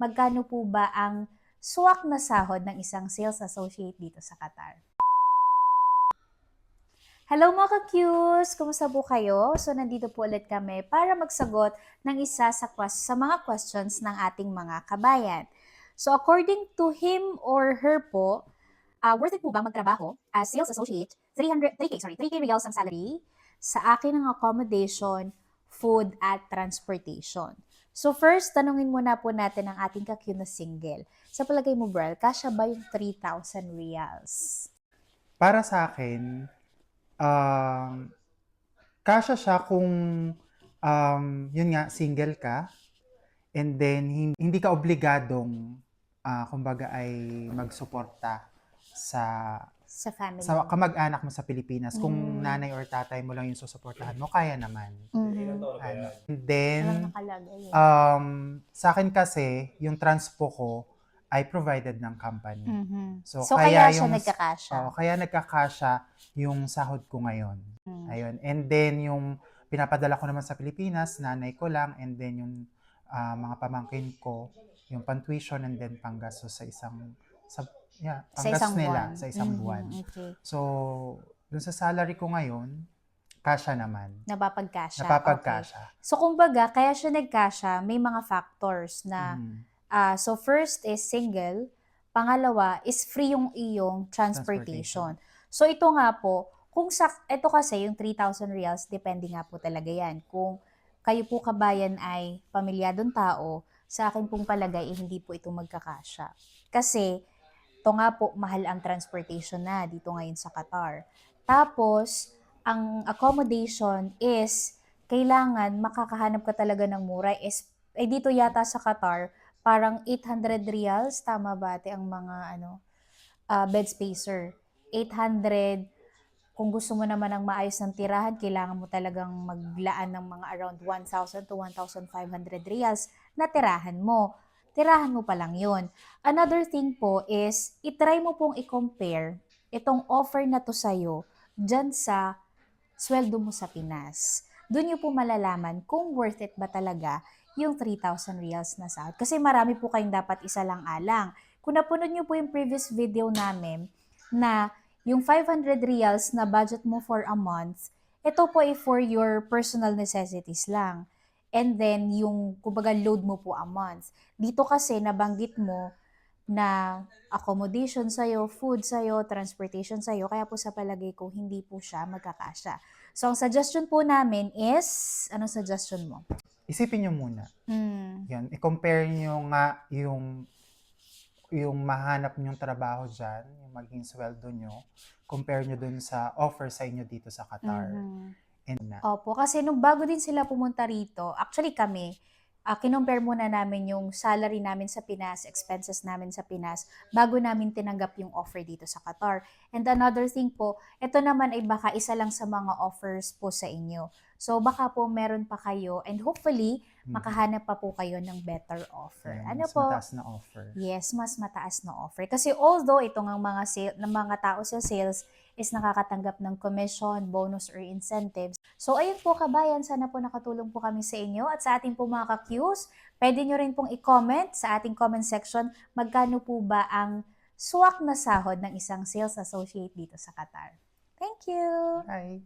magkano po ba ang swak na sahod ng isang sales associate dito sa Qatar? Hello mga ka-Qs! Kumusta po kayo? So nandito po ulit kami para magsagot ng isa sa mga questions ng ating mga kabayan. So according to him or her po, worth it po ba magtrabaho as sales associate? 3K reals ang salary. Sa akin ang accommodation, food at transportation. So first, tanungin muna po natin ang ating ka-Q na single. Sa palagay mo, Brel, kasya ba yung 3,000 reals? Para sa akin, kasya siya kung yun nga, single ka, and then hindi ka obligadong kumbaga ay magsuporta sa Sa family. sa kamag-anak mo sa Pilipinas. Kung Mm. nanay or tatay mo lang yung susuportahan mo, kaya naman. Mhm. Ano. And then, Walang nakalagay. sa akin kasi, yung transpo ko ay provided ng company. Mhm. So, So kaya siya yung, nagkakasya. kaya nagkakasya yung sahod ko ngayon. Mm. Ayun. And then, yung pinapadala ko naman sa Pilipinas, nanay ko lang, and then yung mga pamangkin ko, yung pang-tuition and then panggastos sa isang Sa panggastos isang nila buwan. sa isang Mhm, buwan. okay. So, dun sa salary ko ngayon, kasya naman. Napapagkasya. Okay. Napapagkasya. So kumbaga, kaya siya nagkasya, may mga factors na Mhm. so first is single, pangalawa is free yung iyong transportation. So ito nga po, ito kasi yung 3,000 reals, depende nga po talaga yan. Kung kayo po kabayan ay pamilyadong tao, sa akin pong palagay, hindi po ito magkakasya. Kasi, ito nga po, mahal ang transportation na dito ngayon sa Qatar. Tapos, ang accommodation is, kailangan makakahanap ka talaga ng mura. Dito yata sa Qatar, parang 800 reals, tama ba ate ang mga bed spacer? 800, kung gusto mo naman ng maayos ng tirahan, kailangan mo talagang maglaan ng mga around 1,000 to 1,500 reals na tirahan mo. Tirahan mo pa lang yun. Another thing po is, itry mo pong i-compare itong offer na to sa'yo dyan sa sweldo mo sa Pinas. Doon nyo po malalaman kung worth it ba talaga yung 3,000 reals na sahod. Kasi marami po kayong dapat isa lang alang. Kung napunod nyo po yung previous video namin na yung 500 reals na budget mo for a month, ito po ay for your personal necessities lang. And then, yung kumbaga load mo po a month. Dito kasi nabanggit mo na accommodation sa'yo, food sa'yo, transportation sa'yo, kaya po sa palagay ko, hindi po siya magkakasya. So, ang suggestion po namin is, anong suggestion mo? Isipin nyo muna. Mm. Yan, i-compare nyo nga yung mahanap nyong trabaho dyan, yung maging sweldo nyo, compare nyo dun sa offer sa inyo dito sa Qatar. Mhm. And na. Opo, kasi nung bago din sila pumunta rito, actually kami, kinompare muna namin yung salary namin sa Pinas, expenses namin sa Pinas, bago namin tinanggap yung offer dito sa Qatar. And another thing po, ito naman ay baka isa lang sa mga offers po sa inyo. So baka po meron pa kayo and hopefully makahanap pa po kayo ng better offer. Yan, Ano mas po? mataas na offer. Yes, mas mataas na offer. Kasi although itong ang ng mga tao sa sales is nakakatanggap ng commission, bonus, or incentives. So ayun po kabayan, sana po nakatulong po kami sa inyo at sa ating po mga ka-Qs, pwede nyo rin pong i-comment sa ating comment section magkano po ba ang swak na sahod ng isang sales associate dito sa Qatar. Thank you! Bye!